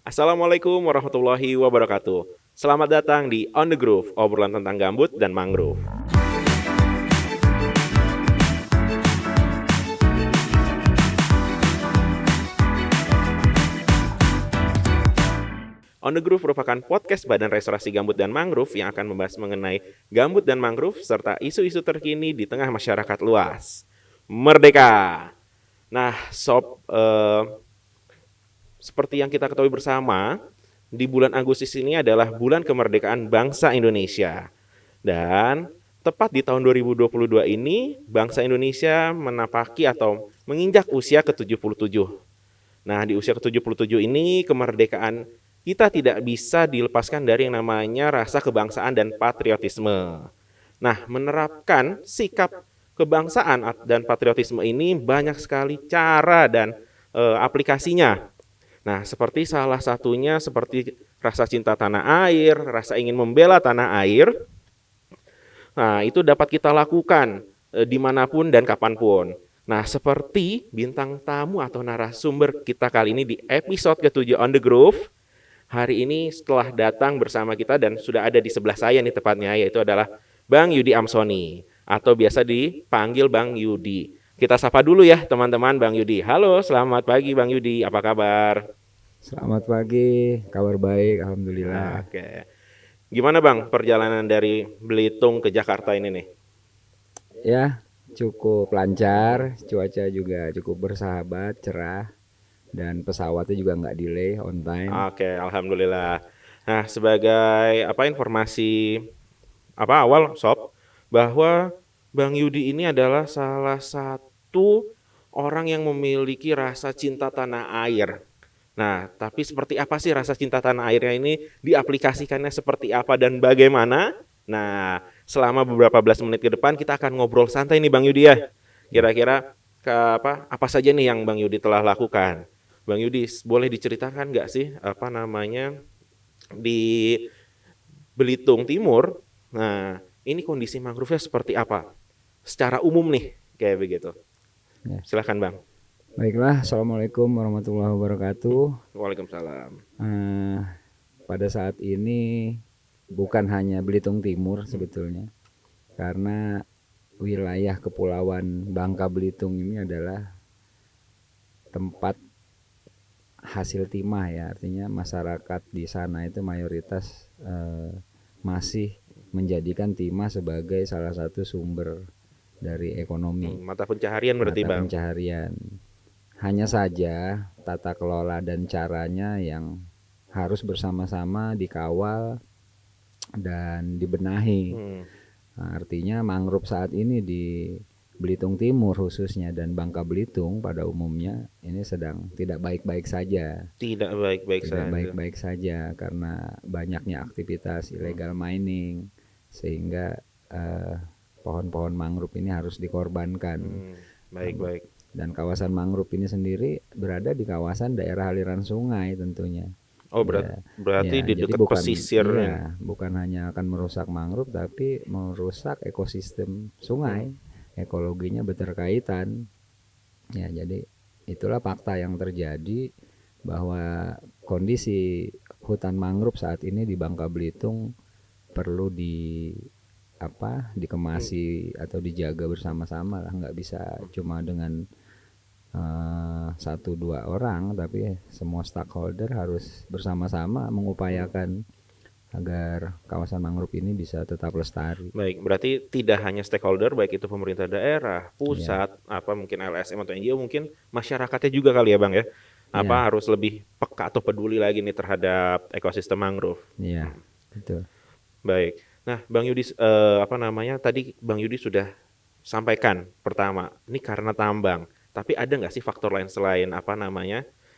Assalamualaikum warahmatullahi wabarakatuh. Selamat datang di On The Groove, obrolan tentang gambut dan mangrove. On The Groove merupakan podcast Badan Restorasi Gambut dan Mangrove yang akan membahas mengenai gambut dan mangrove serta isu-isu terkini di tengah masyarakat luas. Merdeka! Nah, seperti yang kita ketahui bersama, di bulan Agustus ini adalah bulan kemerdekaan bangsa Indonesia. Dan tepat di tahun 2022 ini, bangsa Indonesia menapaki atau menginjak usia ke-77. Nah, di usia ke-77 ini, kemerdekaan kita tidak bisa dilepaskan dari yang namanya rasa kebangsaan dan patriotisme. Nah, menerapkan sikap kebangsaan dan patriotisme ini banyak sekali cara dan aplikasinya. Nah, seperti salah satunya seperti rasa cinta tanah air, rasa ingin membela tanah air. Nah, itu dapat kita lakukan dimanapun dan kapanpun. Nah, seperti bintang tamu atau narasumber kita kali ini di episode ke-7 On The Groove. Hari ini setelah datang bersama kita dan sudah ada di sebelah saya nih tepatnya, yaitu adalah Bang Yudi Amsoni atau biasa dipanggil Bang Yudi. Kita sapa dulu ya teman-teman Bang Yudi. Halo, selamat pagi Bang Yudi, apa kabar? Selamat pagi, kabar baik, alhamdulillah. Oke. Gimana Bang perjalanan dari Belitung ke Jakarta ini nih? Ya, cukup lancar, cuaca juga cukup bersahabat, cerah, dan pesawatnya juga nggak delay, on time. Oke, alhamdulillah. Nah, sebagai informasi awal sob bahwa Bang Yudi ini adalah salah satu orang yang memiliki rasa cinta tanah air. Nah, tapi seperti apa sih rasa cinta tanah airnya ini, diaplikasikannya seperti apa dan bagaimana? Nah, selama beberapa belas menit ke depan kita akan ngobrol santai nih Bang Yudi ya. Kira-kira apa saja nih yang Bang Yudi telah lakukan? Bang Yudi, boleh diceritakan nggak sih di Belitung Timur? Nah, ini kondisi mangrove-nya seperti apa? Secara umum nih, kayak begitu. Ya. Silakan Bang. Baiklah, assalamualaikum warahmatullahi wabarakatuh. Waalaikumsalam. Pada saat ini bukan hanya Belitung Timur sebetulnya, karena wilayah kepulauan Bangka Belitung ini adalah tempat hasil timah ya, artinya masyarakat di sana itu mayoritas masih menjadikan timah sebagai salah satu sumber dari ekonomi, Mata pencaharian berarti mata Bang. pencaharian. Hanya saja tata kelola dan caranya yang harus bersama-sama dikawal dan dibenahi. Nah, artinya mangrove saat ini di Belitung Timur khususnya dan Bangka Belitung pada umumnya ini sedang tidak baik-baik saja. Tidak baik-baik Tidak saja. baik-baik saja karena banyaknya aktivitas illegal mining sehingga pohon-pohon mangrove ini harus dikorbankan. Baik-baik. Dan kawasan mangrove ini sendiri berada di kawasan daerah aliran sungai tentunya. Oh, berarti Ya, di jadi dekat bukan pesisir. iya, bukan hanya akan merusak mangrove tapi merusak ekosistem sungai. Ekologinya berterkaitan. Ya, jadi itulah fakta yang terjadi bahwa kondisi hutan mangrove saat ini di Bangka Belitung perlu dikemasi atau dijaga bersama-sama lah, nggak bisa cuma dengan satu dua orang, tapi semua stakeholder harus bersama-sama mengupayakan agar kawasan mangrove ini bisa tetap lestari. Baik, berarti tidak hanya stakeholder, baik itu pemerintah daerah, pusat, mungkin LSM atau NGO, mungkin masyarakatnya juga kali ya Bang ya. Ya. Harus lebih peka atau peduli lagi nih terhadap ekosistem mangrove. Iya, betul. Baik. Nah, Bang Yudi, tadi Bang Yudi sudah sampaikan pertama, ini karena tambang. Tapi ada nggak sih faktor lain selain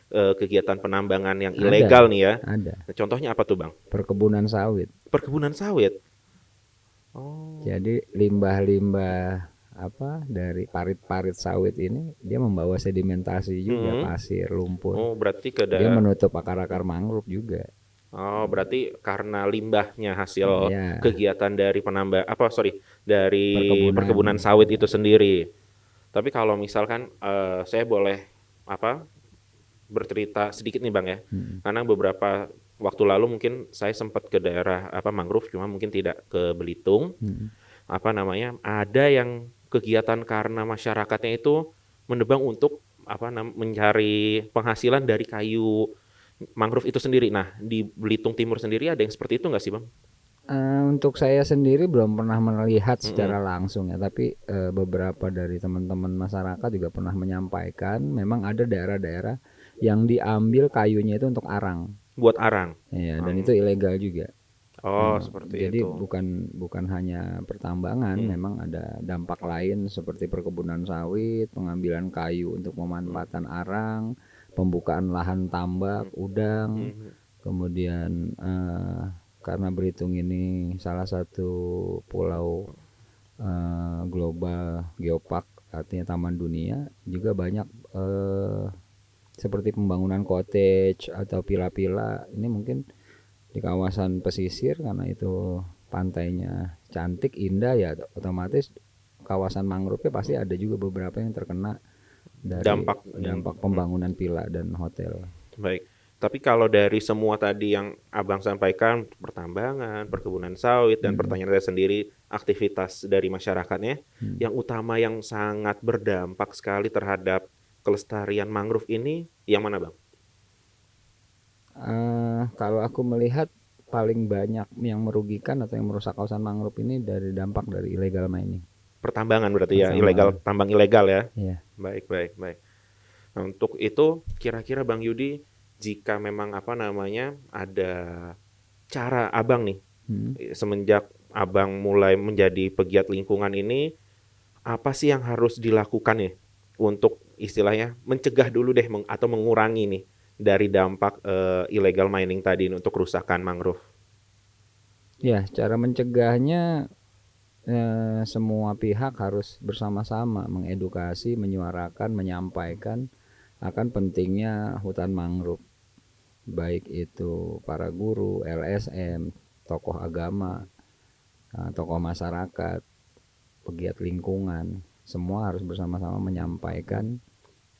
kegiatan penambangan yang ilegal nih ya? Ada. Nah, contohnya apa tuh Bang? Perkebunan sawit. Perkebunan sawit. Jadi limbah-limbah dari parit-parit sawit ini dia membawa sedimentasi juga, pasir, lumpur. Oh, berarti Dia menutup akar-akar mangrove juga. Oh, berarti karena limbahnya hasil Ya, kegiatan dari dari perkebunan sawit itu sendiri. Tapi kalau misalkan saya boleh bercerita sedikit nih Bang ya. Hmm. Karena beberapa waktu lalu mungkin saya sempat ke daerah mangrove, cuma mungkin tidak ke Belitung. Hmm. Ada yang kegiatan karena masyarakatnya itu menebang untuk mencari penghasilan dari kayu mangrove itu sendiri. Nah, di Belitung Timur sendiri ada yang seperti itu nggak sih Bang? Untuk saya sendiri belum pernah melihat secara Mm-mm. langsung ya, tapi beberapa dari teman-teman masyarakat juga pernah menyampaikan memang ada daerah-daerah yang diambil kayunya itu untuk arang, Buat arang. ya, dan itu Hmm. ilegal juga. Oh, seperti Jadi itu. bukan hanya pertambangan, Hmm. memang ada dampak lain seperti perkebunan sawit, pengambilan kayu untuk Hmm. pemanfaatan arang, pembukaan lahan tambak, Hmm. udang, Hmm. kemudian karena Belitung ini salah satu pulau global geopark, artinya taman dunia, juga banyak seperti pembangunan cottage atau pila-pila. Ini mungkin di kawasan pesisir karena itu pantainya cantik indah ya, otomatis kawasan mangrove pasti ada juga beberapa yang terkena dari Dampak yang dampak pembangunan villa dan hotel. baik. Tapi kalau dari semua tadi yang Abang sampaikan, pertambangan, perkebunan sawit, dan Hmm. pertanyaan saya sendiri, aktivitas dari masyarakatnya, Hmm. yang utama yang sangat berdampak sekali terhadap kelestarian mangrove ini, yang mana Bang? Kalau aku melihat paling banyak yang merugikan atau yang merusak kawasan mangrove ini dari dampak dari illegal mining, Pertambangan berarti ya, ilegal, pertambangan. tambang ilegal ya. Ya. Baik, baik, baik. Nah, untuk itu, kira-kira Bang Yudi, jika memang ada cara Abang nih, Hmm. semenjak Abang mulai menjadi pegiat lingkungan ini, apa sih yang harus dilakukan ya untuk istilahnya mencegah dulu deh atau mengurangi nih dari dampak illegal mining tadi untuk kerusakan mangrove? Ya, cara mencegahnya semua pihak harus bersama-sama mengedukasi, menyuarakan, menyampaikan akan pentingnya hutan mangrove, baik itu para guru, LSM, tokoh agama, tokoh masyarakat, pegiat lingkungan, semua harus bersama-sama menyampaikan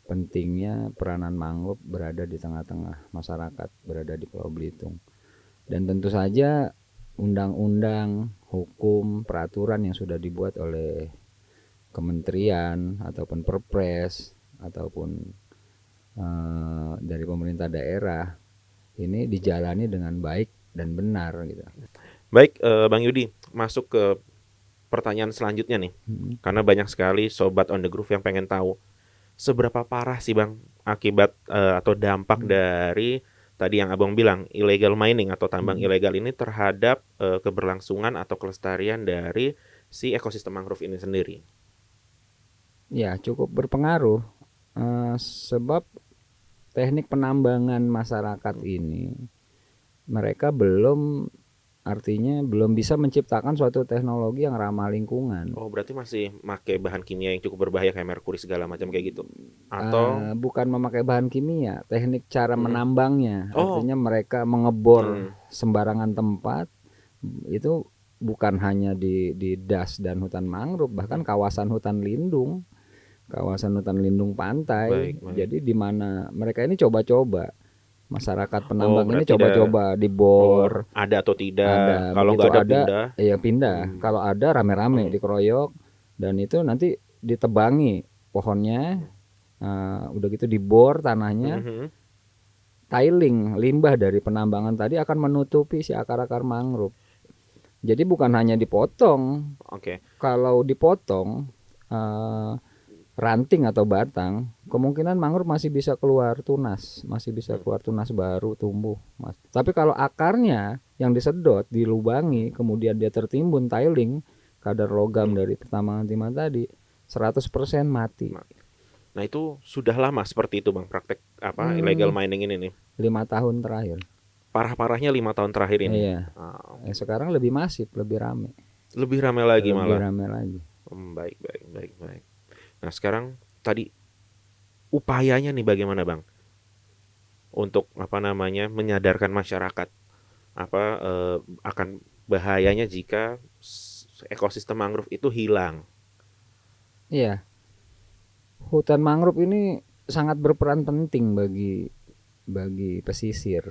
pentingnya peranan mangrove berada di tengah-tengah masyarakat, berada di Pulau Belitung. Dan tentu saja undang-undang, hukum, peraturan yang sudah dibuat oleh kementerian ataupun perpres ataupun dari pemerintah daerah ini dijalani dengan baik dan benar gitu. Baik, Bang Yudi, masuk ke pertanyaan selanjutnya nih. Hmm. Karena banyak sekali sobat on the groove yang pengen tahu seberapa parah sih Bang akibat atau dampak dari tadi yang Abang bilang illegal mining atau tambang Hmm. ilegal ini terhadap keberlangsungan atau kelestarian dari si ekosistem mangrove ini sendiri. Ya, cukup berpengaruh sebab teknik penambangan masyarakat ini mereka belum bisa menciptakan suatu teknologi yang ramah lingkungan. Oh, berarti masih pakai bahan kimia yang cukup berbahaya kayak merkuri segala macam kayak gitu. Atau Bukan memakai bahan kimia, teknik cara mm, menambangnya, oh, artinya mereka mengebor mm, sembarangan tempat itu bukan hanya di das dan hutan mangrove, bahkan kawasan hutan lindung pantai. baik, baik. Jadi di mana mereka ini coba-coba, masyarakat Oh, penambang ini berarti coba-coba bor dibor, ada atau tidak. ada Kalau begitu nggak ada ada pindah. ya pindah, Hmm, kalau ada rame-rame hmm, dikeroyok dan itu nanti ditebangi pohonnya, udah gitu dibor tanahnya, hmm. tiling limbah dari penambangan tadi akan menutupi si akar-akar mangrove. Jadi bukan hanya dipotong, Oke. kalau dipotong eh, ranting atau batang, kemungkinan mangrove masih bisa keluar tunas, masih bisa Hmm, keluar tunas baru tumbuh, Mas. Tapi kalau akarnya yang disedot, dilubangi, kemudian dia tertimbun tiling, kadar logam hmm. dari pertambangan timah tadi 100% mati. Nah, itu sudah lama seperti itu Bang praktek illegal Hmm, mining ini nih. 5 tahun terakhir. Parah-parahnya 5 tahun terakhir ini. Iya. Ah, Sekarang lebih masif, lebih rame, lebih ramai lagi lebih malah. rame lagi. Baik, baik, baik, baik. Nah, sekarang tadi upayanya nih bagaimana Bang untuk menyadarkan masyarakat akan bahayanya jika ekosistem mangrove itu hilang. Iya, hutan mangrove ini sangat berperan penting bagi bagi pesisir,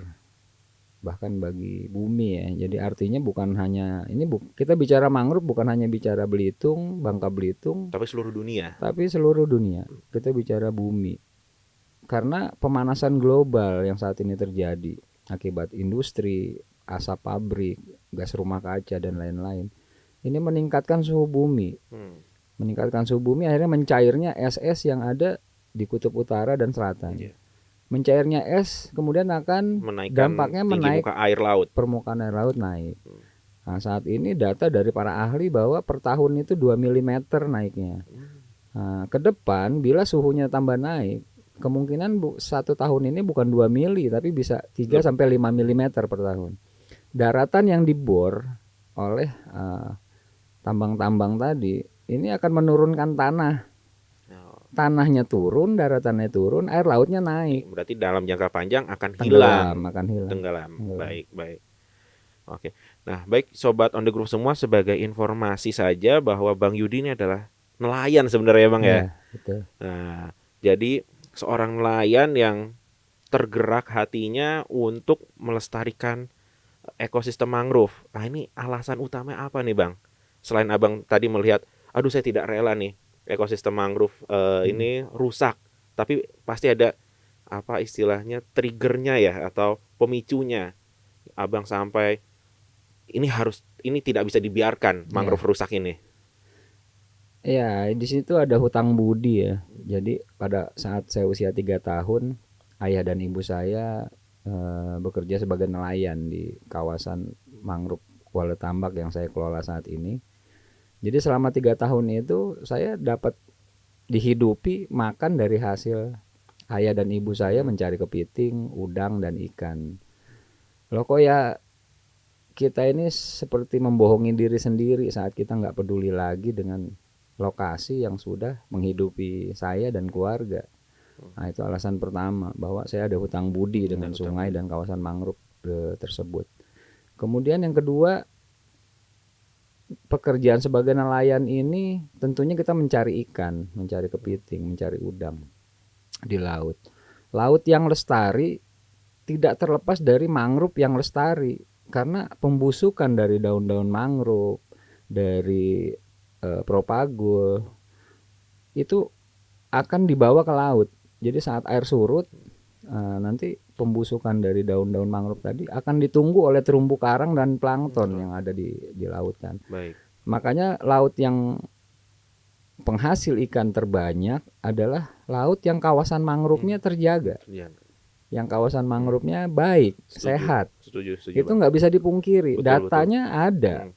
bahkan bagi bumi ya. Jadi artinya bukan hanya ini kita bicara mangrove bukan hanya bicara Belitung, Bangka Belitung, tapi seluruh dunia. tapi seluruh dunia. Kita bicara bumi. Karena pemanasan global yang saat ini terjadi akibat industri, asap pabrik, gas rumah kaca dan lain-lain. Ini meningkatkan suhu bumi. Meningkatkan suhu bumi akhirnya mencairnya es-es yang ada di kutub utara dan selatan. Mencairnya es kemudian akan dampaknya menaik permukaan air laut naik. Nah, saat ini data dari para ahli bahwa per tahun itu 2 mm naiknya. Nah, ke depan bila suhunya tambah naik, kemungkinan 1 tahun ini bukan 2 mili tapi bisa 3 sampai 5 mm per tahun. Daratan yang dibor oleh tambang-tambang tadi ini akan menurunkan tanah. Tanahnya turun, daratannya turun, air lautnya naik. Berarti dalam jangka panjang akan hilang. Tenggelam. Baik. Oke. Nah, baik sobat On The Groove semua, sebagai informasi saja bahwa Bang Yudi ini adalah nelayan sebenarnya Bang ya. Betul. Nah, jadi seorang nelayan yang tergerak hatinya untuk melestarikan ekosistem mangrove. Nah, ini alasan utama apa nih Bang? Selain Abang tadi melihat, aduh saya tidak rela nih ekosistem mangrove ini rusak, tapi pasti ada apa istilahnya triggernya ya atau pemicunya Abang sampai ini tidak bisa dibiarkan mangrove rusak ini. Ya, di situ ada hutang budi ya. Jadi pada saat saya usia 3 tahun, ayah dan ibu saya bekerja sebagai nelayan di kawasan mangrove Kuala Tambak yang saya kelola saat ini. Jadi selama 3 tahun itu saya dapat dihidupi makan dari hasil ayah dan ibu saya mencari kepiting, udang dan ikan. Loh kok ya kita ini seperti membohongi diri sendiri saat kita nggak peduli lagi dengan lokasi yang sudah menghidupi saya dan keluarga. Nah, itu alasan pertama bahwa saya ada hutang budi dengan sungai dan kawasan mangrove tersebut. Kemudian yang kedua, pekerjaan sebagai nelayan ini tentunya kita mencari ikan, mencari kepiting, mencari udang di laut. Laut yang lestari tidak terlepas dari mangrove yang lestari, karena pembusukan dari daun-daun mangrove, dari propagul itu akan dibawa ke laut. Jadi saat air surut nanti pembusukan dari daun-daun mangrove tadi akan ditunggu oleh terumbu karang dan plankton yang ada di laut kan. Baik. Makanya laut yang penghasil ikan terbanyak adalah laut yang kawasan mangrove-nya terjaga. Yang kawasan mangrove-nya baik, sehat. Setuju, itu nggak bisa dipungkiri. Datanya ada.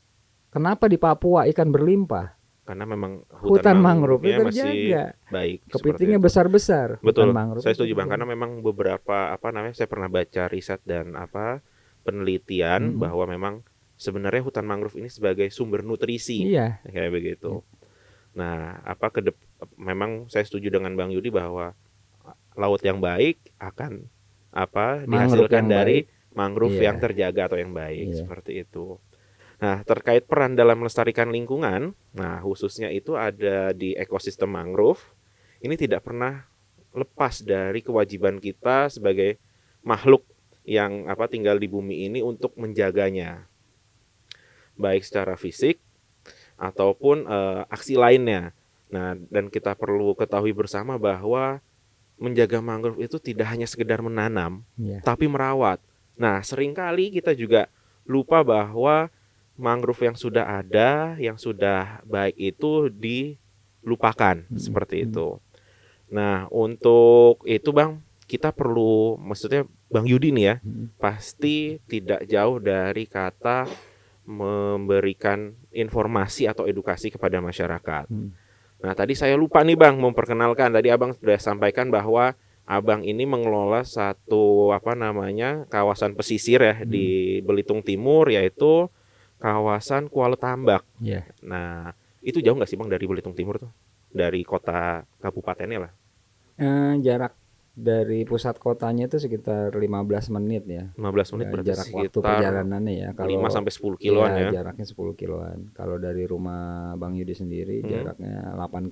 Kenapa di Papua ikan berlimpah? Karena memang hutan mangrove-nya terjaga, baik, kepitingnya besar-besar. Betul, saya setuju Bang, karena memang beberapa saya pernah baca riset dan penelitian bahwa memang sebenarnya hutan mangrove ini sebagai sumber nutrisi, kayak begitu. Nah, memang saya setuju dengan Bang Yudi bahwa laut yang baik akan dihasilkan dari mangrove yang terjaga atau yang baik, seperti itu. Nah, terkait peran dalam melestarikan lingkungan, nah khususnya itu ada di ekosistem mangrove, ini tidak pernah lepas dari kewajiban kita sebagai makhluk yang tinggal di bumi ini untuk menjaganya, baik secara fisik ataupun aksi lainnya. Nah, dan kita perlu ketahui bersama bahwa menjaga mangrove itu tidak hanya sekedar menanam, tapi merawat. Nah, seringkali kita juga lupa bahwa mangrove yang sudah ada, yang sudah baik itu dilupakan, seperti itu. Nah, untuk itu Bang, kita perlu, maksudnya Bang Yudi nih ya, pasti tidak jauh dari kata memberikan informasi atau edukasi kepada masyarakat. Nah, tadi saya lupa nih Bang memperkenalkan, tadi Abang sudah sampaikan bahwa Abang ini mengelola satu kawasan pesisir ya di Belitung Timur, yaitu kawasan Kuala Tambak. Nah, itu jauh nggak sih Bang dari Belitung Timur tuh? Dari kota kabupatennya lah. Jarak dari pusat kotanya itu sekitar 15 menit ya. 15 menit berarti jarak waktu perjalanannya ya. Kalau 5 sampai 10 kiloan ya. Jaraknya 10 kiloan. Kalau dari rumah Bang Yudi sendiri jaraknya 8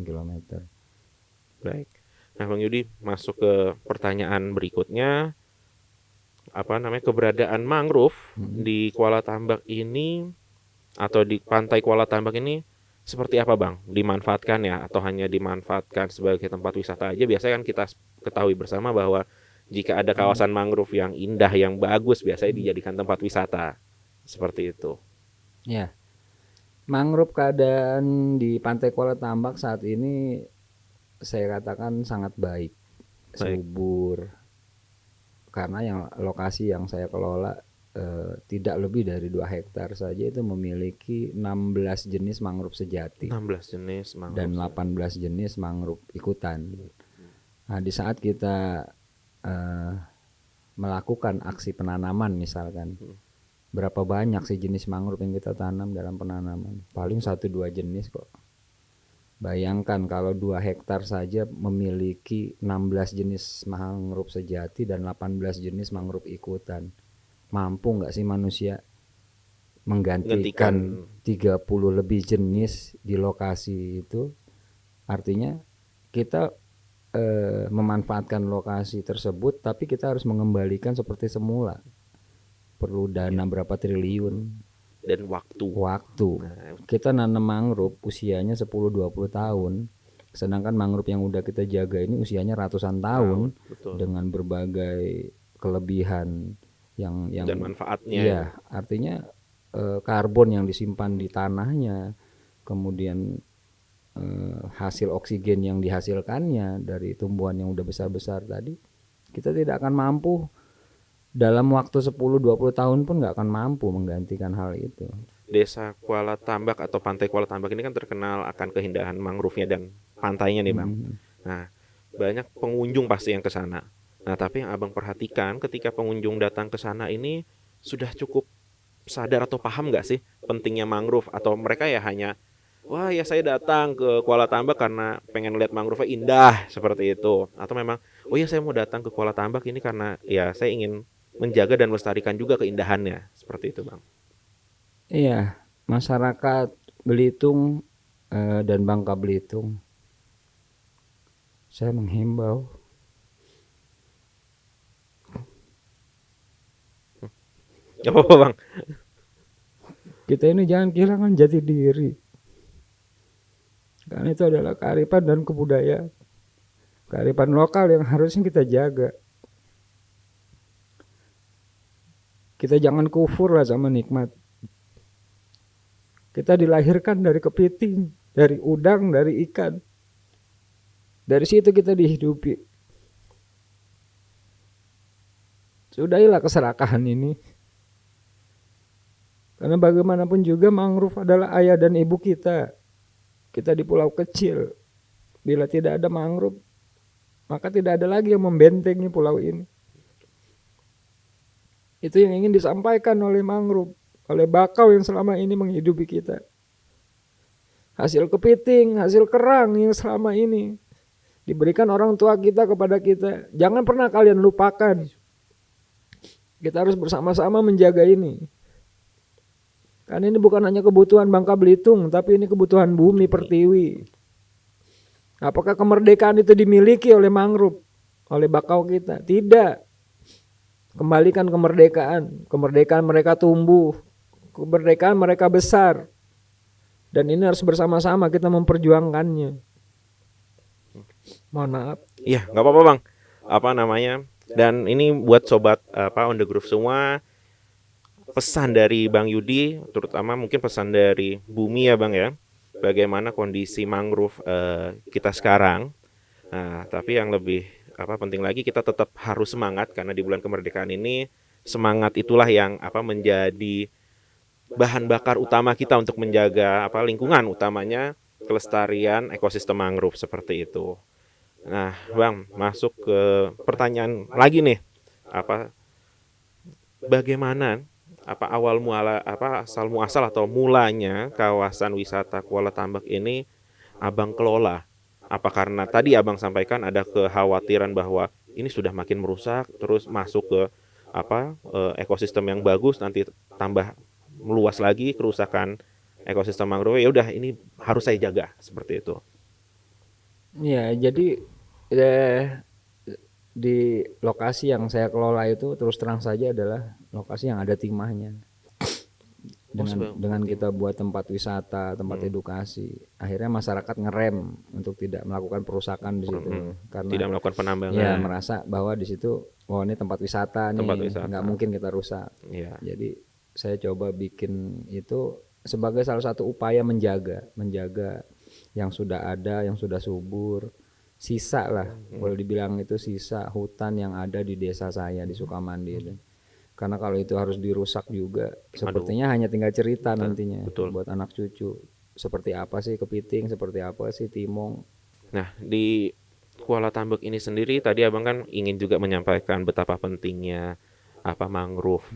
kilometer. Baik. Nah, Bang Yudi masuk ke pertanyaan berikutnya, keberadaan mangrove di Kuala Tambak ini atau di pantai Kuala Tambak ini seperti apa, Bang? Dimanfaatkan ya atau hanya dimanfaatkan sebagai tempat wisata aja? Biasanya kan kita ketahui bersama bahwa jika ada kawasan mangrove yang indah, yang bagus, biasanya dijadikan tempat wisata. Seperti itu. Ya, mangrove keadaan di Pantai Kuala Tambak saat ini saya katakan sangat baik, subur. Karena yang lokasi yang saya kelola tidak lebih dari 2 hektar saja itu memiliki 16 jenis mangrove sejati 16 jenis mangrove dan 18 jenis mangrove ikutan. Nah, di saat kita melakukan aksi penanaman misalkan, berapa banyak sih jenis mangrove yang kita tanam dalam penanaman? Paling 1-2 jenis kok. Bayangkan kalau 2 hektar saja memiliki 16 jenis mangrove sejati dan 18 jenis mangrove ikutan. Mampu nggak sih manusia menggantikan 30 lebih jenis di lokasi itu? Artinya kita memanfaatkan lokasi tersebut, tapi kita harus mengembalikan seperti semula. Perlu dana berapa triliun dan waktu. Kita nanam mangrove usianya 10-20 tahun. Sedangkan mangrove yang udah kita jaga ini usianya ratusan tahun. Betul. Dengan berbagai kelebihan yang dan manfaatnya. Iya, artinya karbon yang disimpan di tanahnya, kemudian hasil oksigen yang dihasilkannya dari tumbuhan yang udah besar-besar tadi, kita tidak akan mampu dalam waktu 10-20 tahun pun nggak akan mampu menggantikan hal itu. Desa Kuala Tambak atau Pantai Kuala Tambak ini kan terkenal akan keindahan mangrove-nya dan pantainya nih, Bang. Nah, banyak pengunjung pasti yang ke sana. Nah, tapi yang Abang perhatikan ketika pengunjung datang ke sana ini sudah cukup sadar atau paham nggak sih pentingnya mangrove, atau mereka ya hanya wah ya saya datang ke Kuala Tambak karena pengen lihat mangrove indah seperti itu, atau memang oh ya saya mau datang ke Kuala Tambak ini karena ya saya ingin menjaga dan melestarikan juga keindahannya, seperti itu, Bang. Iya, masyarakat Belitung dan Bangka Belitung, saya menghimbau apa, Bang? Kita ini jangan kehilangan jati diri, karena itu adalah kearifan dan kebudayaan, kearifan lokal yang harusnya kita jaga. Kita jangan kufur lah sama nikmat. Kita dilahirkan dari kepiting, dari udang, dari ikan. Dari situ kita dihidupi. Sudahilah keserakahan ini. Karena bagaimanapun juga mangrove adalah ayah dan ibu kita. Kita di pulau kecil. Bila tidak ada mangrove, maka tidak ada lagi yang membentengi pulau ini. Itu yang ingin disampaikan oleh mangrove, oleh bakau yang selama ini menghidupi kita. Hasil kepiting, hasil kerang yang selama ini diberikan orang tua kita kepada kita. Jangan pernah kalian lupakan. Kita harus bersama-sama menjaga ini. Karena ini bukan hanya kebutuhan Bangka Belitung, tapi ini kebutuhan bumi pertiwi. Apakah kemerdekaan itu dimiliki oleh mangrove, oleh bakau kita? Tidak. Kembalikan kemerdekaan. Kemerdekaan mereka tumbuh. Kemerdekaan mereka besar. Dan ini harus bersama-sama kita memperjuangkannya. Mohon maaf. Iya, nggak apa-apa, Bang. Dan ini buat sobat on the groove semua, pesan dari Bang Yudi, terutama mungkin pesan dari bumi ya, Bang ya. Bagaimana kondisi mangrove kita sekarang. Nah, tapi yang lebih penting lagi, kita tetap harus semangat karena di bulan kemerdekaan ini semangat itulah yang menjadi bahan bakar utama kita untuk menjaga lingkungan, utamanya kelestarian ekosistem mangrove seperti itu. Nah, Bang, masuk ke pertanyaan lagi nih. Bagaimana asal muasal atau mulanya kawasan wisata Kuala Tambak ini Abang kelola? Apa karena tadi Abang sampaikan ada kekhawatiran bahwa ini sudah makin merusak, terus masuk ke ekosistem yang bagus, nanti tambah meluas lagi kerusakan ekosistem mangrove, ya udah ini harus saya jaga seperti itu. Ya, jadi Ya, di lokasi yang saya kelola itu terus terang saja adalah lokasi yang ada timahnya. Dengan kita buat tempat wisata, tempat edukasi, akhirnya masyarakat ngerem untuk tidak melakukan perusakan di situ, karena tidak melakukan penambangan. ya merasa bahwa di situ, oh ini tempat wisata nih, nggak mungkin kita rusak. Jadi saya coba bikin itu sebagai salah satu upaya menjaga yang sudah ada, yang sudah subur, sisa lah, boleh dibilang itu sisa hutan yang ada di desa saya di Sukamandi itu. Karena kalau itu harus dirusak juga, sepertinya hanya tinggal cerita nantinya buat anak cucu. Seperti apa sih kepiting, seperti apa sih timong. Nah, di Kuala Tambak ini sendiri tadi Abang kan ingin juga menyampaikan betapa pentingnya mangrove.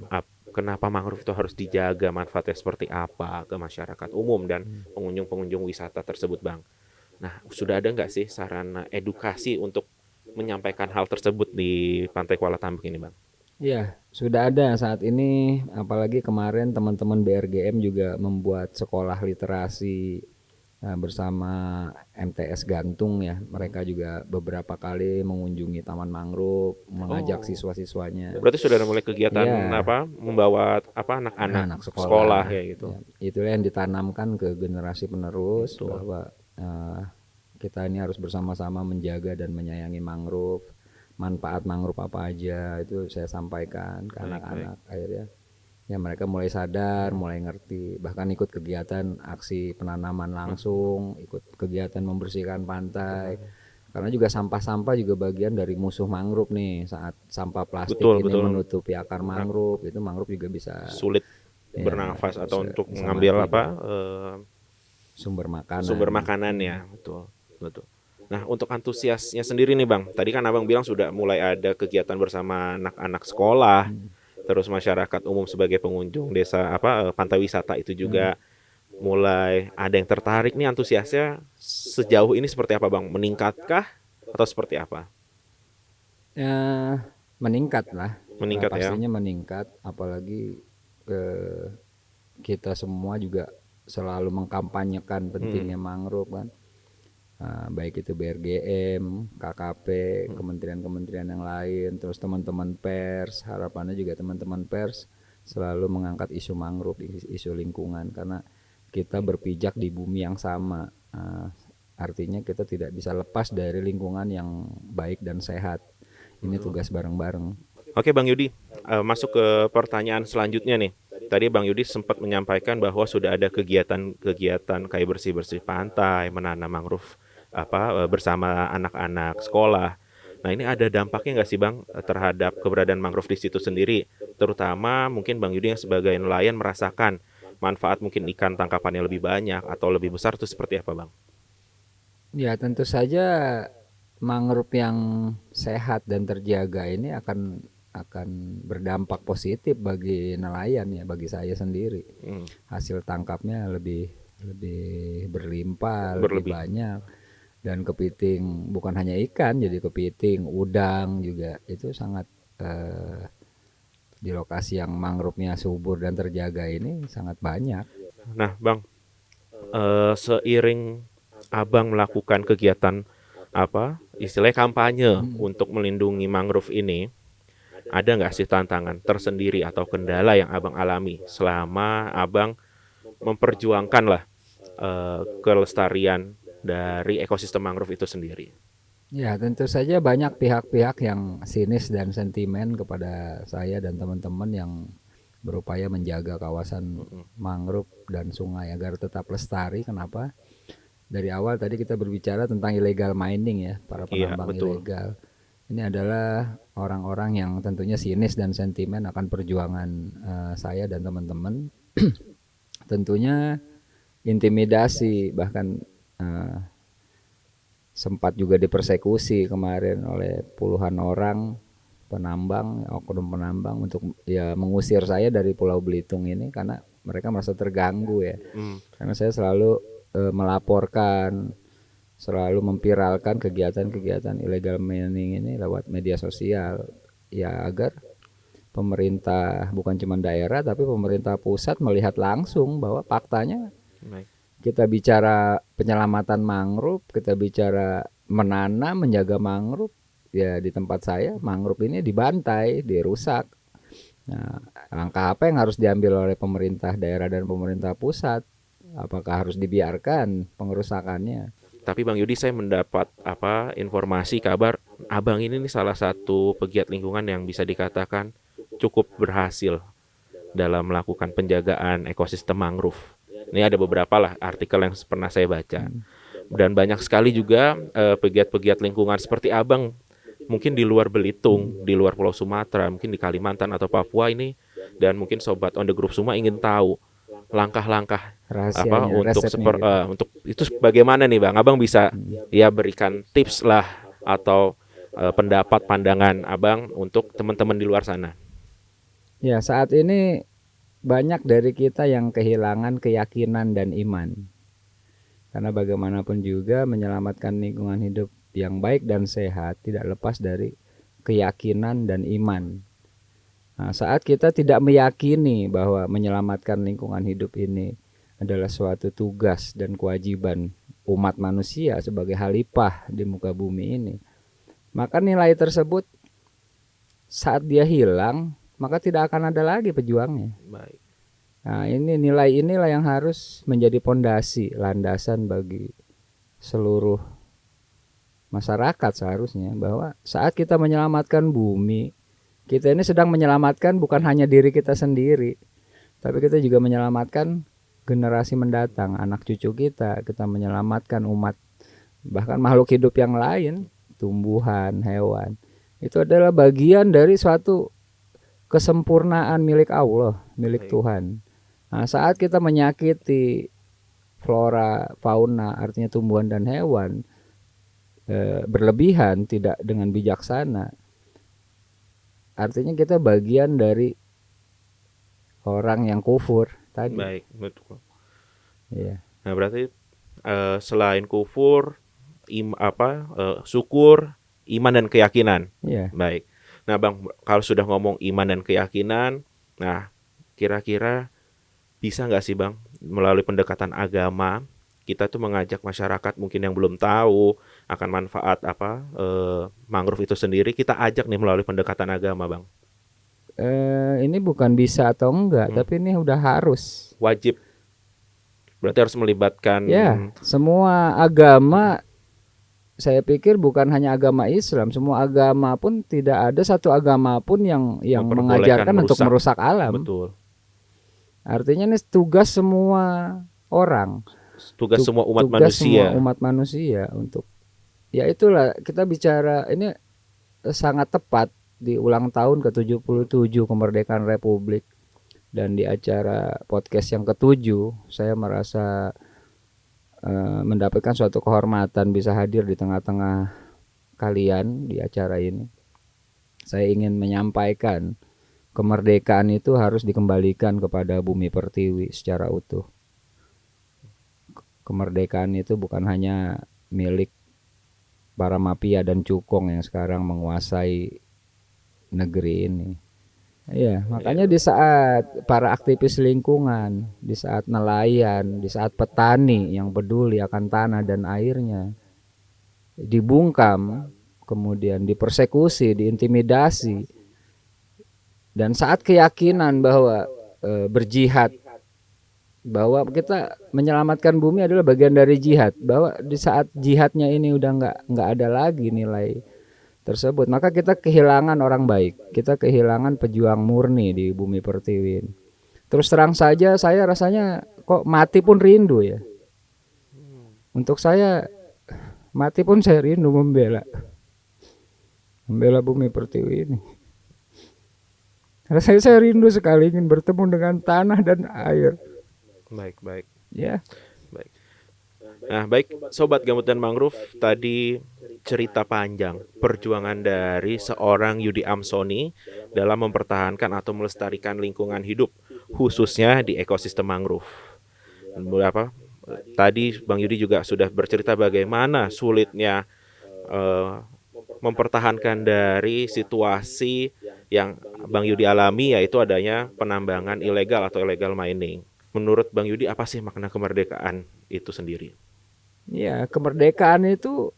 Kenapa mangrove itu harus dijaga, manfaatnya seperti apa ke masyarakat umum dan pengunjung-pengunjung wisata tersebut, Bang. Nah, sudah ada nggak sih sarana edukasi untuk menyampaikan hal tersebut di Pantai Kuala Tambak ini, Bang? Iya, sudah ada saat ini, apalagi kemarin teman-teman BRGM juga membuat sekolah literasi bersama MTS Gantung ya. Mereka juga beberapa kali mengunjungi Taman Mangrove, mengajak siswa-siswanya. Berarti sudah mulai kegiatan membawa anak-anak sekolah ya gitu. Ya, itulah yang ditanamkan ke generasi penerus. Betul. Bahwa kita ini harus bersama-sama menjaga dan menyayangi mangrove. Manfaat mangrove apa aja itu saya sampaikan ke anak-anak. Akhirnya ya mereka mulai sadar, mulai ngerti, bahkan ikut kegiatan aksi penanaman langsung, ikut kegiatan membersihkan pantai. Karena juga sampah-sampah juga bagian dari musuh mangrove nih. Saat sampah plastik menutupi akar mangrove, itu mangrove juga bisa sulit bernafas atau untuk mengambil sumber makanan ya. Betul. Nah, untuk antusiasnya sendiri nih Bang, tadi kan Abang bilang sudah mulai ada kegiatan bersama anak-anak sekolah, terus masyarakat umum sebagai pengunjung desa pantai wisata itu juga mulai ada yang tertarik nih, antusiasnya sejauh ini seperti apa Bang? Meningkatkah atau seperti apa? Ya, meningkat lah. Meningkat pastinya meningkat, apalagi kita semua juga selalu mengkampanyekan pentingnya mangrove kan. Baik itu BRGM, KKP, kementerian-kementerian yang lain, terus teman-teman pers, harapannya juga teman-teman pers selalu mengangkat isu mangrove, isu lingkungan, karena kita berpijak di bumi yang sama. Artinya kita tidak bisa lepas dari lingkungan yang baik dan sehat. Ini tugas bareng-bareng. Oke Bang Yudi, masuk ke pertanyaan selanjutnya nih. Tadi Bang Yudi sempat menyampaikan bahwa sudah ada kegiatan kayak bersih-bersih pantai, menanam mangrove bersama anak-anak sekolah. Nah, ini ada dampaknya nggak sih Bang terhadap keberadaan mangrove di situ sendiri? Terutama mungkin Bang Yudi yang sebagai nelayan merasakan manfaat mungkin ikan tangkapannya lebih banyak atau lebih besar, itu seperti apa Bang? Ya tentu saja mangrove yang sehat dan terjaga ini akan berdampak positif bagi nelayan ya, bagi saya sendiri. Hasil tangkapnya lebih berlimpah, lebih banyak. Dan kepiting bukan hanya ikan, jadi kepiting, udang juga itu sangat di lokasi yang mangrove-nya subur dan terjaga ini sangat banyak. Nah Bang, seiring Abang melakukan kegiatan istilahnya kampanye untuk melindungi mangrove ini, ada nggak sih tantangan tersendiri atau kendala yang Abang alami selama Abang memperjuangkan kelestarian dari ekosistem mangrove itu sendiri? Ya tentu saja banyak pihak-pihak yang sinis dan sentimen kepada saya dan teman-teman yang berupaya menjaga kawasan mangrove dan sungai agar tetap lestari. Kenapa? Dari awal tadi kita berbicara tentang illegal mining ya, para penambang ilegal. Ini adalah orang-orang yang tentunya sinis dan sentimen akan perjuangan saya dan teman-teman. Tentunya intimidasi, bahkan sempat juga dipersekusi kemarin oleh puluhan orang oknum penambang untuk ya mengusir saya dari Pulau Belitung ini karena mereka merasa terganggu ya. Karena saya selalu melaporkan, selalu memviralkan kegiatan-kegiatan illegal mining ini lewat media sosial ya, agar pemerintah bukan cuma daerah tapi pemerintah pusat melihat langsung bahwa faktanya kita bicara penyelamatan mangrove, kita bicara menanam, menjaga mangrove. Ya di tempat saya mangrove ini dibantai, dirusak. Nah, langkah apa yang harus diambil oleh pemerintah daerah dan pemerintah pusat? Apakah harus dibiarkan pengerusakannya? Tapi Bang Yudi, saya mendapat informasi kabar Abang ini nih salah satu pegiat lingkungan yang bisa dikatakan cukup berhasil dalam melakukan penjagaan ekosistem mangrove. Ini ada beberapa lah artikel yang pernah saya baca. Dan banyak sekali juga pegiat-pegiat lingkungan seperti Abang, mungkin di luar Belitung, di luar Pulau Sumatera, mungkin di Kalimantan atau Papua ini, dan mungkin sobat on the group semua ingin tahu langkah-langkah Rahasianya, untuk resepnya gitu. untuk itu bagaimana nih Bang? Abang bisa ya berikan tips lah atau pendapat pandangan Abang untuk teman-teman di luar sana. Ya, saat ini banyak dari kita yang kehilangan keyakinan dan iman. Karena bagaimanapun juga menyelamatkan lingkungan hidup yang baik dan sehat tidak lepas dari keyakinan dan iman. Nah, saat kita tidak meyakini bahwa menyelamatkan lingkungan hidup ini adalah suatu tugas dan kewajiban umat manusia sebagai khalifah di muka bumi ini, maka nilai tersebut saat dia hilang, maka tidak akan ada lagi pejuangnya. Baik. Nah, ini nilai inilah yang harus menjadi pondasi, landasan bagi seluruh masyarakat seharusnya, bahwa saat kita menyelamatkan bumi, kita ini sedang menyelamatkan bukan hanya diri kita sendiri, tapi kita juga menyelamatkan generasi mendatang, anak cucu kita menyelamatkan umat, bahkan makhluk hidup yang lain, tumbuhan, hewan. Itu adalah bagian dari suatu kesempurnaan milik Allah, milik Tuhan. Nah, saat kita menyakiti flora, fauna, artinya tumbuhan dan hewan, berlebihan, tidak dengan bijaksana, artinya kita bagian dari orang yang kufur tadi. Baik, betul. Iya. Nah, berarti selain kufur, syukur, iman dan keyakinan. Iya. Baik. Nah, Bang, kalau sudah ngomong iman dan keyakinan, nah kira-kira bisa nggak sih Bang melalui pendekatan agama kita tuh mengajak masyarakat mungkin yang belum tahu akan manfaat mangrove itu sendiri, kita ajak nih melalui pendekatan agama Bang. Ini bukan bisa atau enggak, tapi ini udah harus. Wajib. Berarti harus melibatkan. Ya, semua agama, saya pikir bukan hanya agama Islam, semua agama pun tidak ada satu agama pun yang mengajarkan untuk merusak alam. Betul. Artinya ini tugas semua orang. Tugas semua umat manusia untuk, ya itulah kita bicara ini sangat tepat di ulang tahun ke-77 kemerdekaan Republik, dan di acara podcast yang ke-7 saya merasa mendapatkan suatu kehormatan bisa hadir di tengah-tengah kalian di acara ini. Saya ingin menyampaikan kemerdekaan itu harus dikembalikan kepada bumi pertiwi secara utuh. Kemerdekaan itu bukan hanya milik para mafia dan cukong yang sekarang menguasai negeri ini. Iya, makanya di saat para aktivis lingkungan, di saat nelayan, di saat petani yang peduli akan tanah dan airnya dibungkam, kemudian dipersekusi, diintimidasi, dan saat keyakinan bahwa berjihad, bahwa kita menyelamatkan bumi adalah bagian dari jihad, bahwa di saat jihadnya ini udah nggak ada lagi nilai tersebut, maka kita kehilangan orang baik, kita kehilangan pejuang murni di bumi pertiwi. Terus terang saja saya rasanya kok mati pun rindu ya. Untuk saya mati pun saya rindu membela bumi pertiwi ini. Rasanya saya rindu sekali ingin bertemu dengan tanah dan air. Baik. Ya. Baik. Nah, baik Sobat Gambut dan Mangrove, tadi cerita panjang perjuangan dari seorang Yudi Amsoni dalam mempertahankan atau melestarikan lingkungan hidup, khususnya di ekosistem mangrove. Tadi Bang Yudi juga sudah bercerita bagaimana sulitnya mempertahankan dari situasi yang Bang Yudi alami, yaitu adanya penambangan ilegal atau illegal mining. Menurut Bang Yudi, apa sih makna kemerdekaan itu sendiri? Ya, kemerdekaan itu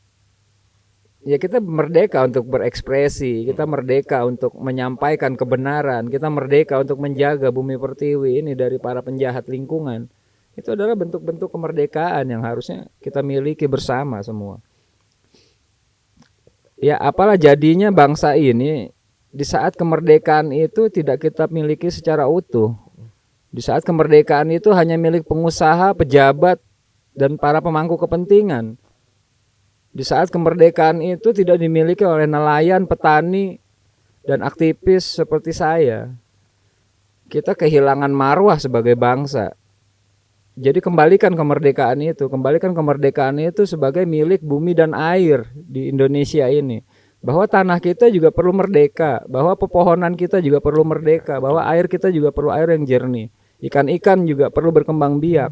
ya kita merdeka untuk berekspresi, kita merdeka untuk menyampaikan kebenaran, kita merdeka untuk menjaga bumi pertiwi ini dari para penjahat lingkungan. Itu adalah bentuk-bentuk kemerdekaan yang harusnya kita miliki bersama semua. Ya apalah jadinya bangsa ini di saat kemerdekaan itu tidak kita miliki secara utuh. Di saat kemerdekaan itu hanya milik pengusaha, pejabat, dan para pemangku kepentingan. Di saat kemerdekaan itu tidak dimiliki oleh nelayan, petani, dan aktivis seperti saya. Kita kehilangan marwah sebagai bangsa. Jadi kembalikan kemerdekaan itu sebagai milik bumi dan air di Indonesia ini. Bahwa tanah kita juga perlu merdeka, bahwa pepohonan kita juga perlu merdeka, bahwa air kita juga perlu air yang jernih. Ikan-ikan juga perlu berkembang biak.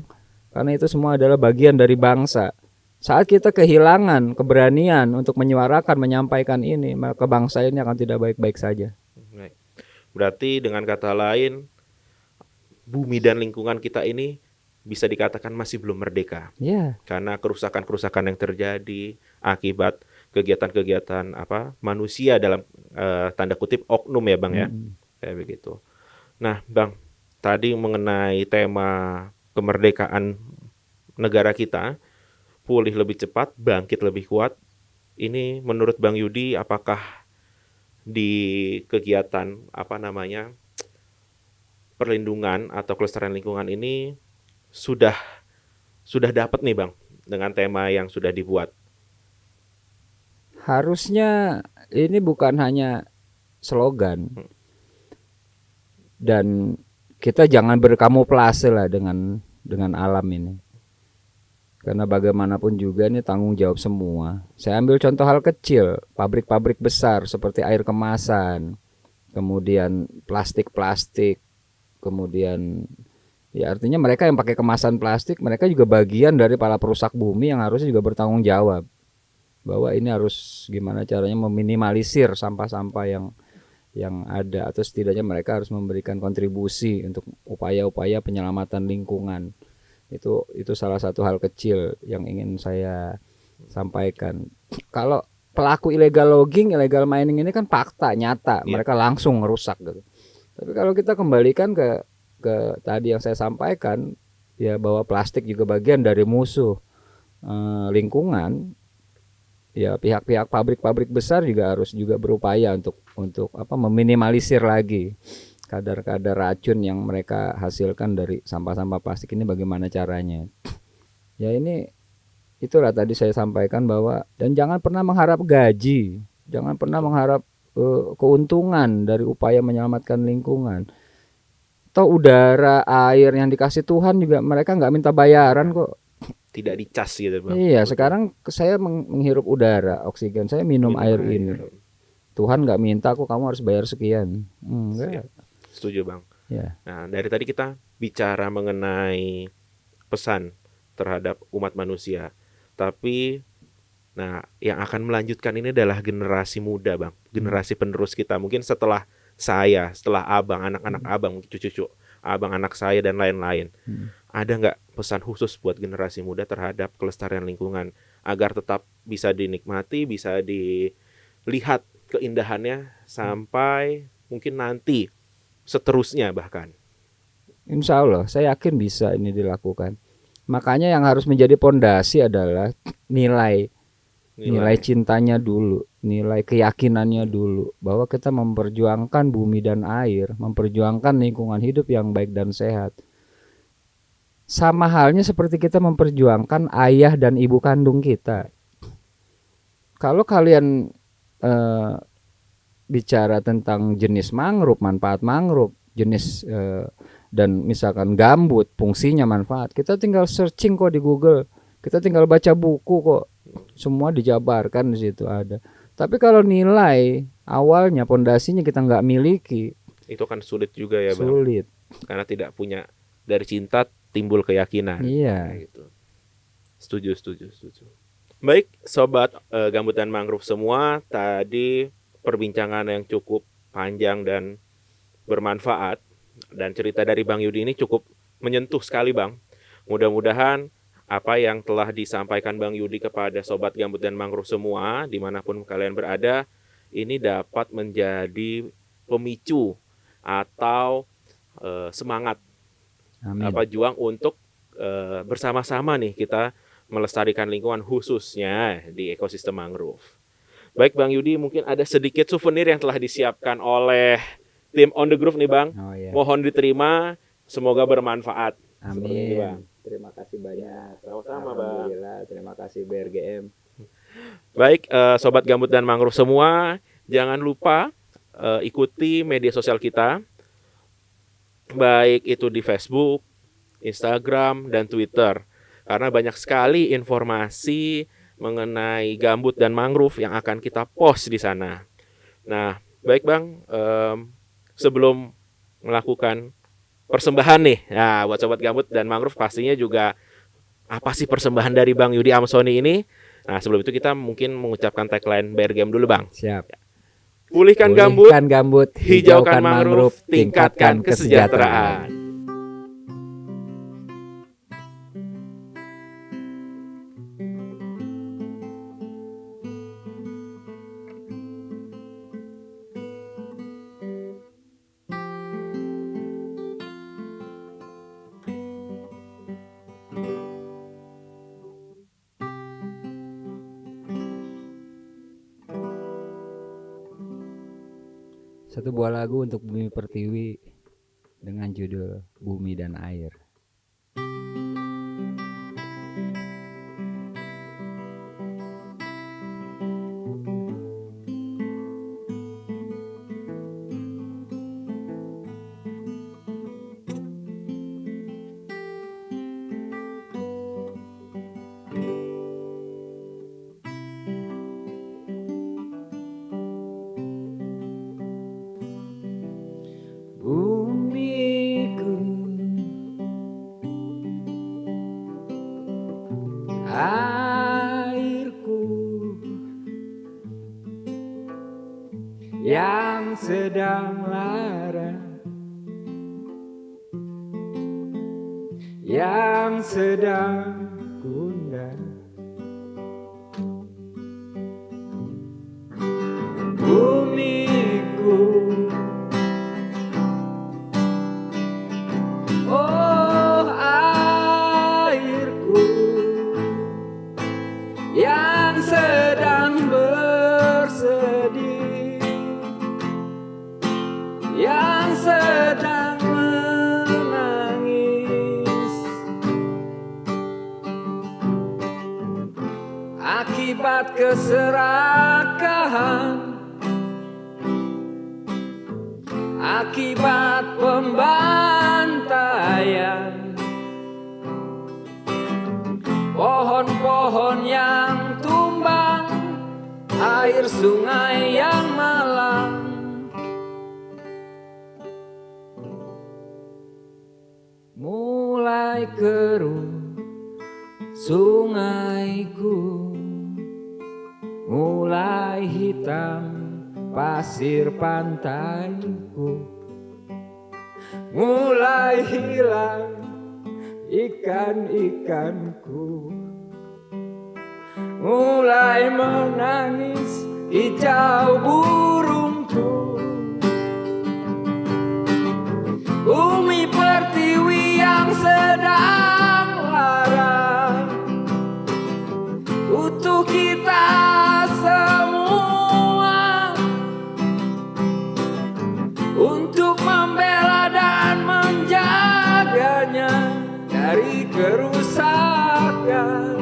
Karena itu semua adalah bagian dari bangsa. Saat kita kehilangan keberanian untuk menyuarakan, menyampaikan ini, maka bangsa ini akan tidak baik-baik saja. Berarti dengan kata lain, bumi dan lingkungan kita ini bisa dikatakan masih belum merdeka. Ya. Karena kerusakan-kerusakan yang terjadi akibat kegiatan-kegiatan manusia dalam tanda kutip oknum ya Bang ya. Kayak begitu. Nah, Bang, tadi mengenai tema kemerdekaan negara kita, pulih lebih cepat, bangkit lebih kuat. Ini menurut Bang Yudi apakah di kegiatan perlindungan atau kelestarian lingkungan ini sudah dapat nih Bang dengan tema yang sudah dibuat? Harusnya ini bukan hanya slogan. Dan kita jangan berkamuflase lah dengan alam ini. Karena bagaimanapun juga ini tanggung jawab semua. Saya ambil contoh hal kecil, pabrik-pabrik besar seperti air kemasan, kemudian plastik-plastik, kemudian ya artinya mereka yang pakai kemasan plastik, mereka juga bagian dari para perusak bumi yang harusnya juga bertanggung jawab. Bahwa ini harus gimana caranya meminimalisir sampah-sampah yang ada, atau setidaknya mereka harus memberikan kontribusi untuk upaya-upaya penyelamatan lingkungan. Itu salah satu hal kecil yang ingin saya sampaikan. Kalau pelaku illegal logging, illegal mining ini kan fakta nyata, mereka langsung merusak gitu. Tapi kalau kita kembalikan ke tadi yang saya sampaikan, ya bahwa plastik juga bagian dari musuh lingkungan. Ya pihak-pihak pabrik-pabrik besar juga harus juga berupaya untuk meminimalisir lagi kadar-kadar racun yang mereka hasilkan dari sampah-sampah plastik ini. Bagaimana caranya? Ya itulah tadi saya sampaikan bahwa, dan jangan pernah mengharap gaji, jangan pernah mengharap keuntungan dari upaya menyelamatkan lingkungan. Atau udara, air yang dikasih Tuhan juga mereka nggak minta bayaran kok. Tidak dicas gitu Bang. Iya, sekarang saya menghirup udara, oksigen, saya minum air ini. Tuhan nggak minta kok kamu harus bayar sekian. Enggak. Setuju Bang. Ya. Nah, dari tadi kita bicara mengenai pesan terhadap umat manusia. Tapi yang akan melanjutkan ini adalah generasi muda Bang. Generasi penerus kita. Mungkin setelah saya, setelah Abang, anak-anak Abang, cucu-cucu Abang, anak saya dan lain-lain. Ada nggak pesan khusus buat generasi muda terhadap kelestarian lingkungan agar tetap bisa dinikmati, bisa dilihat keindahannya sampai mungkin nanti seterusnya bahkan? Insya Allah, saya yakin bisa ini dilakukan. Makanya yang harus menjadi pondasi adalah nilai cintanya dulu, nilai keyakinannya dulu, bahwa kita memperjuangkan bumi dan air, memperjuangkan lingkungan hidup yang baik dan sehat. Sama halnya seperti kita memperjuangkan ayah dan ibu kandung kita. Kalau kalian bicara tentang jenis mangrove, manfaat mangrove, jenis dan misalkan gambut, fungsinya, manfaat, kita tinggal searching kok di Google, kita tinggal baca buku kok, semua dijabarkan di situ ada. Tapi kalau nilai awalnya, pondasinya kita nggak miliki, itu kan sulit juga ya Bang. Sulit. Karena tidak punya, dari cinta timbul keyakinan. Iya. Gitu. Setuju. Baik, sobat gambut dan mangrove semua, tadi perbincangan yang cukup panjang dan bermanfaat, dan cerita dari Bang Yudi ini cukup menyentuh sekali Bang. Mudah-mudahan apa yang telah disampaikan Bang Yudi kepada Sobat Gambut dan Mangrove semua, dimanapun kalian berada, ini dapat menjadi pemicu atau semangat juang untuk bersama-sama nih kita melestarikan lingkungan khususnya di ekosistem mangrove. Baik Bang Yudi, mungkin ada sedikit souvenir yang telah disiapkan oleh tim On The Groove nih Bang. Mohon diterima, semoga bermanfaat. Amin. Bang. Terima kasih banyak. Sama-sama Bang. Terima kasih BRGM. Baik Sobat Gambut dan Mangrove semua, jangan lupa ikuti media sosial kita, baik itu di Facebook, Instagram, dan Twitter. Karena banyak sekali informasi mengenai gambut dan mangrove yang akan kita post di sana. Nah, baik Bang, sebelum melakukan persembahan nih, nah buat Sobat Gambut dan Mangrove pastinya juga apa sih persembahan dari Bang Yudi Amsoni ini? Nah, sebelum itu kita mungkin mengucapkan tagline BRGM dulu Bang. Siap. Pulihkan gambut, hijaukan mangrove, tingkatkan kesejahteraan. Satu buah lagu untuk Bumi Pertiwi dengan judul Bumi dan Air. Airku yang sedang lara, yang sedang gundah, bumiku, oh airku yang sedang bersedih, yang sedang menangis akibat keserakahan, akibat pembantaian pohon-pohon yang tumbang, air sungai yang malang. Mulai keruh sungaiku, mulai hitam pasir pantaiku, mulai hilang ikan-ikanku, mulai menangis hijau burungku. Bumi Pertiwi yang sedang lara, utuh kita semua untuk membela dan menjaganya dari kerusakan.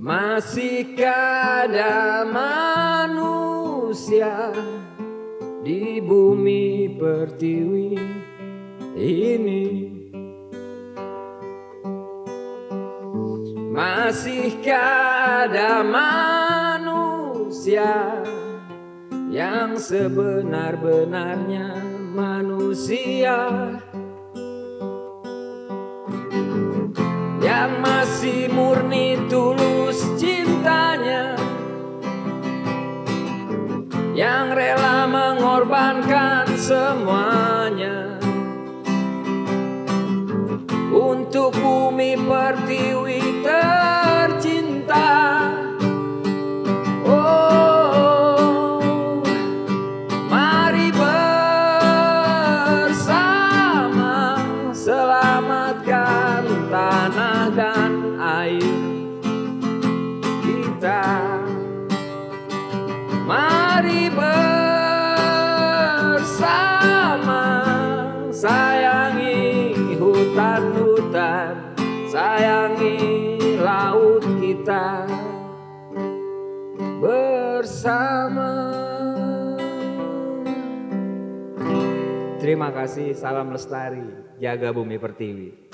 Masihkah ada manusia di bumi pertiwi ini? Masihkah ada manusia yang sebenar-benarnya manusia, yang masih murni tulus cintanya, yang rela mengorbankan semuanya untuk bumi pertiwi tercinta. Oh, mari bersama selamatkan tanah dan air kita. Mari bersama sayangi hutan-hutan, sayangi laut kita bersama. Terima kasih, salam lestari, jaga bumi pertiwi.